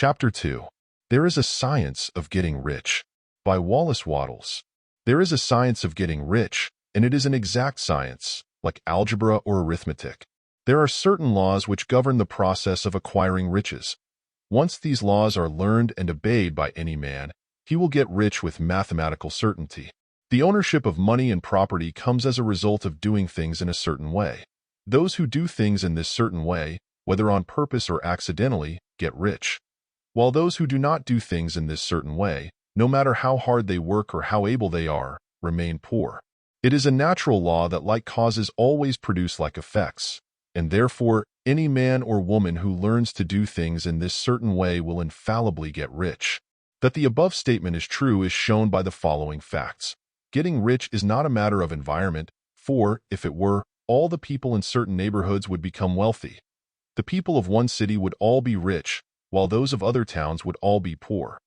Chapter 2. There is a Science of Getting Rich by Wallace Wattles. There is a science of getting rich, and it is an exact science, like algebra or arithmetic. There are certain laws which govern the process of acquiring riches. Once these laws are learned and obeyed by any man, he will get rich with mathematical certainty. The ownership of money and property comes as a result of doing things in a certain way. Those who do things in this certain way, whether on purpose or accidentally, get rich, while those who do not do things in this certain way, no matter how hard they work or how able they are, remain poor. It is a natural law that like causes always produce like effects, and therefore any man or woman who learns to do things in this certain way will infallibly get rich. That the above statement is true is shown by the following facts. Getting rich is not a matter of environment, for, if it were, all the people in certain neighborhoods would become wealthy. The people of one city would all be rich, while those of other towns would all be poor.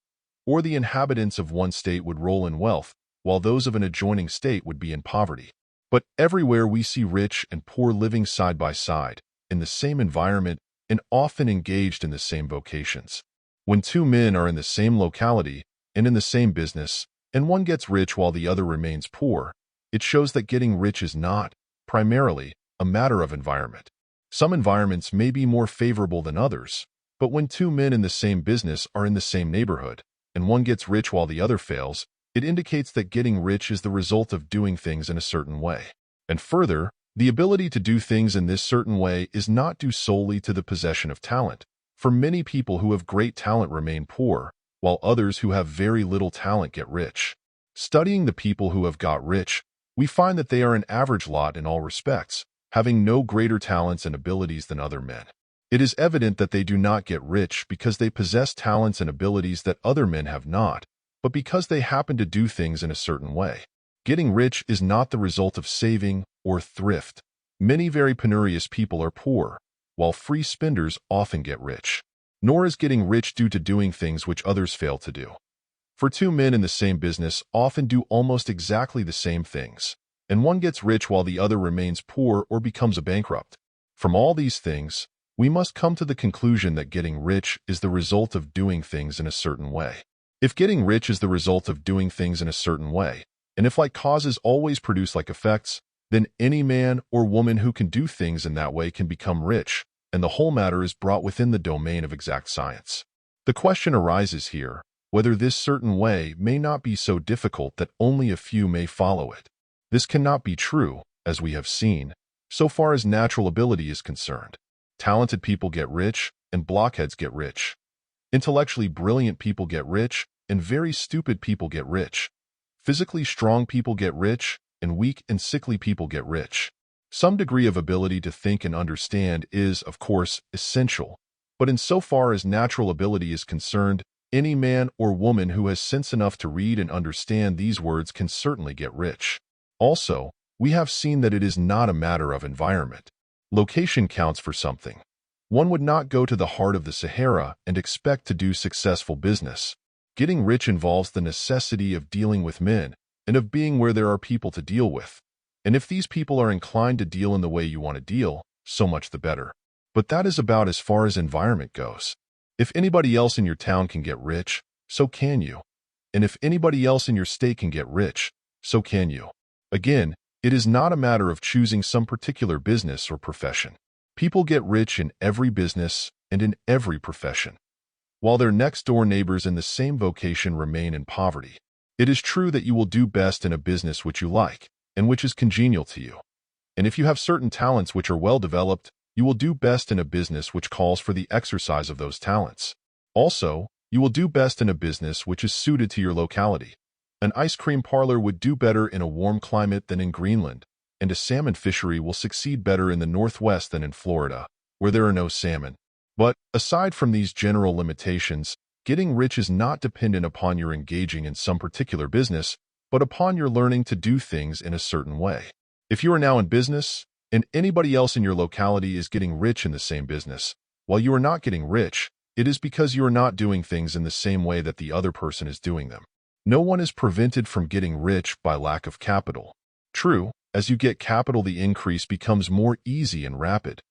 Or the inhabitants of one state would roll in wealth, while those of an adjoining state would be in poverty. But everywhere we see rich and poor living side by side, in the same environment, and often engaged in the same vocations. When two men are in the same locality and in the same business, and one gets rich while the other remains poor, it shows that getting rich is not, primarily, a matter of environment. Some environments may be more favorable than others, but when two men in the same business are in the same neighborhood, and one gets rich while the other fails, it indicates that getting rich is the result of doing things in a certain way. And further, the ability to do things in this certain way is not due solely to the possession of talent, for many people who have great talent remain poor, while others who have very little talent get rich. Studying the people who have got rich, we find that they are an average lot in all respects, having no greater talents and abilities than other men. It is evident that they do not get rich because they possess talents and abilities that other men have not, but because they happen to do things in a certain way. Getting rich is not the result of saving or thrift. Many very penurious people are poor, while free spenders often get rich. Nor is getting rich due to doing things which others fail to do. For two men in the same business often do almost exactly the same things, and one gets rich while the other remains poor or becomes a bankrupt. From all these things, we must come to the conclusion that getting rich is the result of doing things in a certain way. If getting rich is the result of doing things in a certain way, and if like causes always produce like effects, then any man or woman who can do things in that way can become rich, and the whole matter is brought within the domain of exact science. The question arises here, whether this certain way may not be so difficult that only a few may follow it. This cannot be true, as we have seen, so far as natural ability is concerned. Talented people get rich, and blockheads get rich. Intellectually brilliant people get rich, and very stupid people get rich. Physically strong people get rich, and weak and sickly people get rich. Some degree of ability to think and understand is, of course, essential, but insofar as natural ability is concerned, any man or woman who has sense enough to read and understand these words can certainly get rich. Also, we have seen that it is not a matter of environment. Location counts for something. One would not go to the heart of the Sahara and expect to do successful business. Getting rich involves the necessity of dealing with men and of being where there are people to deal with. And if these people are inclined to deal in the way you want to deal, so much the better. But that is about as far as environment goes. If anybody else in your town can get rich, so can you. And if anybody else in your state can get rich, so can you. Again, it is not a matter of choosing some particular business or profession. People get rich in every business and in every profession, while their next-door neighbors in the same vocation remain in poverty. It is true that you will do best in a business which you like and which is congenial to you. And if you have certain talents which are well developed, you will do best in a business which calls for the exercise of those talents. Also, you will do best in a business which is suited to your locality. An ice cream parlor would do better in a warm climate than in Greenland, and a salmon fishery will succeed better in the Northwest than in Florida, where there are no salmon. But, aside from these general limitations, getting rich is not dependent upon your engaging in some particular business, but upon your learning to do things in a certain way. If you are now in business, and anybody else in your locality is getting rich in the same business, while you are not getting rich, it is because you are not doing things in the same way that the other person is doing them. No one is prevented from getting rich by lack of capital. True, as you get capital, the increase becomes more easy and rapid.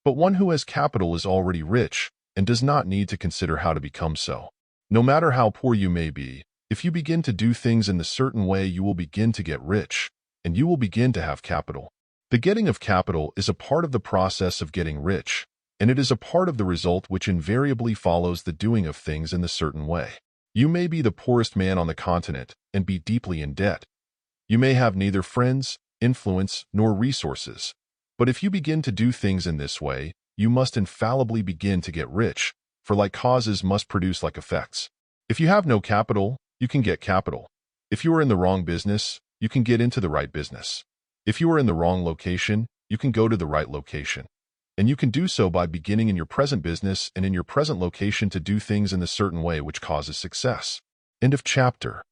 But one who has capital is already rich, and does not need to consider how to become so. No matter how poor you may be, if you begin to do things in a certain way, you will begin to get rich, and you will begin to have capital. The getting of capital is a part of the process of getting rich, and it is a part of the result which invariably follows the doing of things in a certain way. You may be the poorest man on the continent and be deeply in debt. You may have neither friends, influence, nor resources. But if you begin to do things in this way, you must infallibly begin to get rich, for like causes must produce like effects. If you have no capital, you can get capital. If you are in the wrong business, you can get into the right business. If you are in the wrong location, you can go to the right location. And you can do so by beginning in your present business and in your present location to do things in a certain way which causes success. End of chapter.